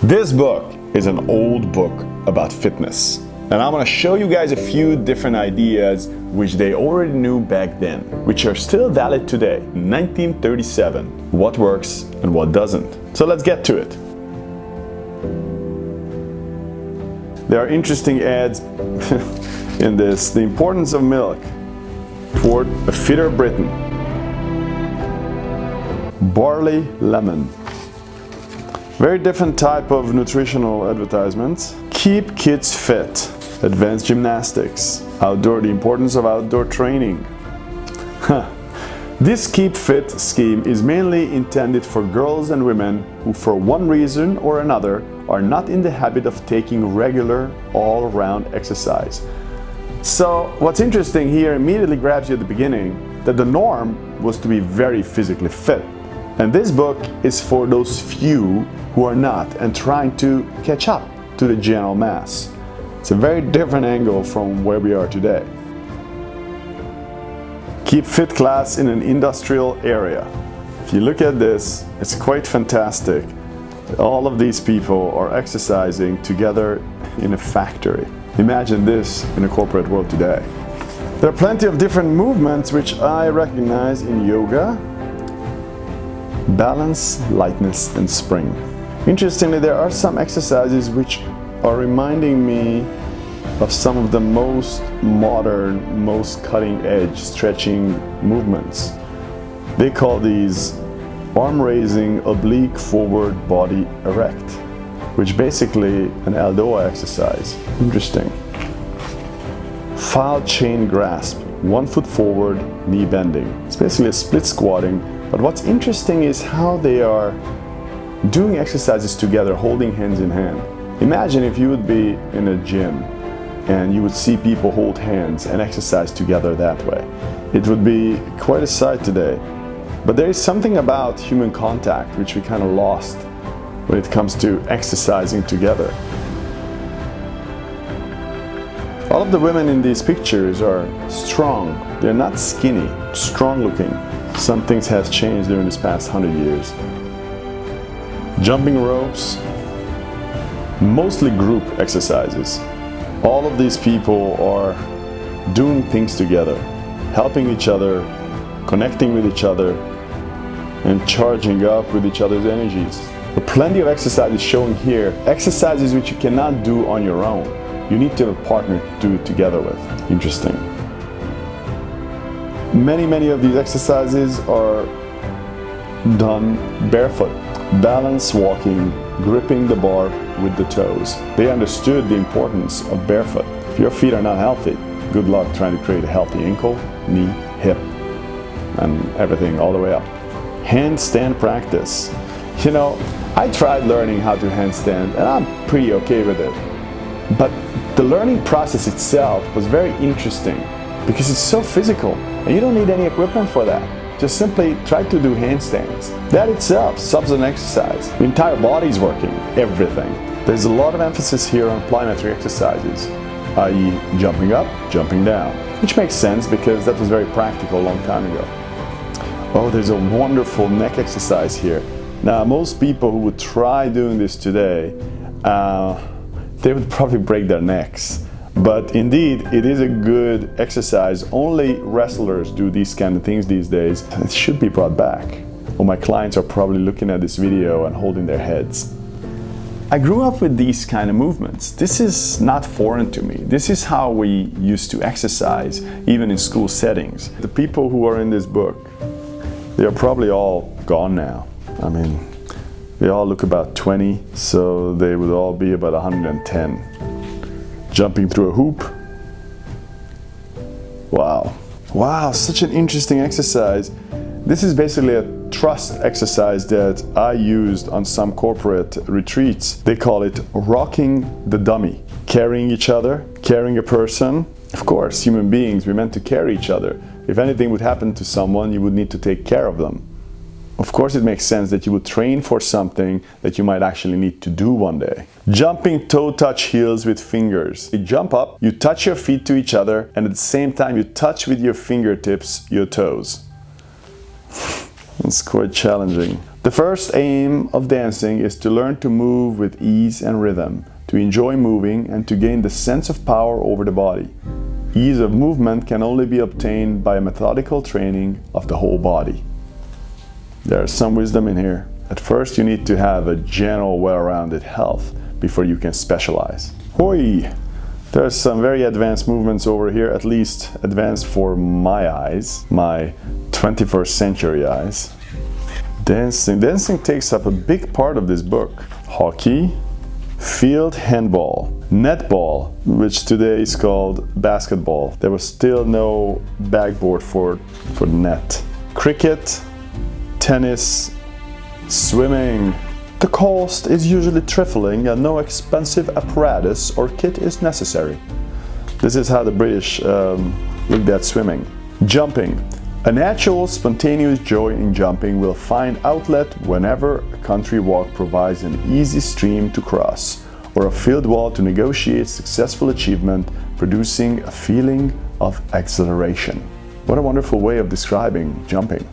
This book is an old book about fitness. And I'm gonna show you guys a few different ideas which they already knew back then, which are still valid today, 1937. What works and what doesn't. So let's get to it. There are interesting ads in this. The importance of milk toward a fitter Britain. Barley lemon. Very different type of nutritional advertisements. Keep kids fit. Advanced gymnastics. The importance of outdoor training. This Keep Fit scheme is mainly intended for girls and women who for one reason or another are not in the habit of taking regular all-round exercise. So what's interesting here immediately grabs you at the beginning that the norm was to be very physically fit. And this book is for those few who are not and trying to catch up to the general mass. It's a very different angle from where we are today. Keep fit class in an industrial area. If you look at this, it's quite fantastic. All of these people are exercising together in a factory. Imagine this in a corporate world today. There are plenty of different movements which I recognize in yoga. Balance, lightness, and spring. Interestingly, there are some exercises which are reminding me of some of the most modern, most cutting-edge stretching movements. They call these arm-raising oblique forward body erect, which basically an Aldoa exercise. Interesting. File chain grasp, 1 foot forward, knee bending. It's basically a split squatting, but what's interesting is how they are doing exercises together, holding hands in hand. Imagine if you would be in a gym and you would see people hold hands and exercise together that way. It would be quite a sight today. But there is something about human contact which we kind of lost when it comes to exercising together. All of the women in these pictures are strong. They're not skinny, strong looking. Some things have changed during this past 100 years. Jumping ropes, mostly group exercises. All of these people are doing things together, helping each other, connecting with each other, and charging up with each other's energies. There are plenty of exercises shown here, exercises which you cannot do on your own. You need to have a partner to do it together with. Interesting. Many of these exercises are done barefoot. Balance walking, gripping the bar with the toes. They understood the importance of barefoot. If your feet are not healthy, good luck trying to create a healthy ankle, knee, hip, and everything all the way up. Handstand practice. You know, I tried learning how to handstand and I'm pretty okay with it. But the learning process itself was very interesting because it's so physical and you don't need any equipment for that. Just simply try to do handstands. That itself subs an exercise. The entire body is working, everything. There's a lot of emphasis here on plyometric exercises, i.e. jumping up, jumping down, which makes sense because that was very practical a long time ago. Oh, there's a wonderful neck exercise here. Now, most people who would try doing this today, they would probably break their necks. But indeed, it is a good exercise. Only wrestlers do these kind of things these days. It should be brought back. Well, my clients are probably looking at this video and holding their heads. I grew up with these kind of movements. This is not foreign to me. This is how we used to exercise, even in school settings. The people who are in this book, they are probably all gone now. I mean, they all look about 20, so they would all be about 110. Jumping through a hoop. Wow, such an interesting exercise. This is basically a trust exercise that I used on some corporate retreats. They call it rocking the dummy. Carrying each other, carrying a person. Of course, human beings, we're meant to carry each other. If anything would happen to someone, you would need to take care of them. Of course, it makes sense that you would train for something that you might actually need to do one day. Jumping toe touch heels with fingers. You jump up, you touch your feet to each other, and at the same time you touch with your fingertips your toes. It's quite challenging. The first aim of dancing is to learn to move with ease and rhythm, to enjoy moving and to gain the sense of power over the body. Ease of movement can only be obtained by a methodical training of the whole body. There's some wisdom in here. At first you need to have a general well-rounded health before you can specialize. Hoi! There's some very advanced movements over here, at least advanced for my eyes, my 21st century eyes. Dancing takes up a big part of this book. Hockey, field handball, netball, which today is called basketball. There was still no backboard for net. Cricket, tennis, swimming. The cost is usually trifling and no expensive apparatus or kit is necessary. This is how the British looked at swimming. Jumping. A natural, spontaneous joy in jumping will find outlet whenever a country walk provides an easy stream to cross or a field wall to negotiate successful achievement, producing a feeling of exhilaration. What a wonderful way of describing jumping.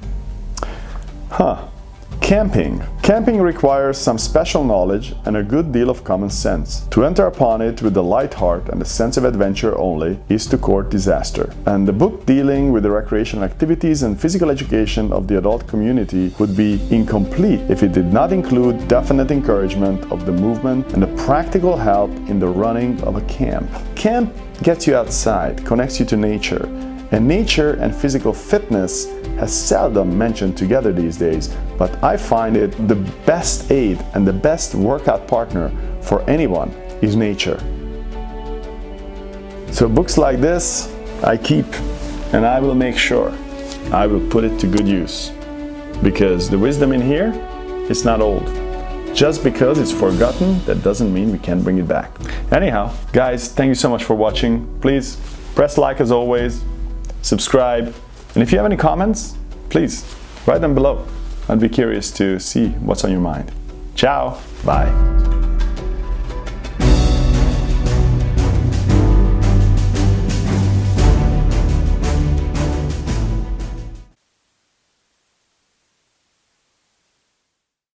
Camping. Camping requires some special knowledge and a good deal of common sense. To enter upon it with a light heart and a sense of adventure only is to court disaster. And the book dealing with the recreational activities and physical education of the adult community would be incomplete if it did not include definite encouragement of the movement and the practical help in the running of a camp. Camp gets you outside, connects you to nature. And nature and physical fitness has seldom mentioned together these days, but I find it the best aid and the best workout partner for anyone is nature. So books like this I keep, and I will make sure I will put it to good use, because the wisdom in here is not old. Just because it's forgotten, that doesn't mean we can't bring it back. Anyhow, guys, thank you so much for watching. Please press like as always. Subscribe, and if you have any comments, please write them below. I'd be curious to see what's on your mind. Ciao, bye.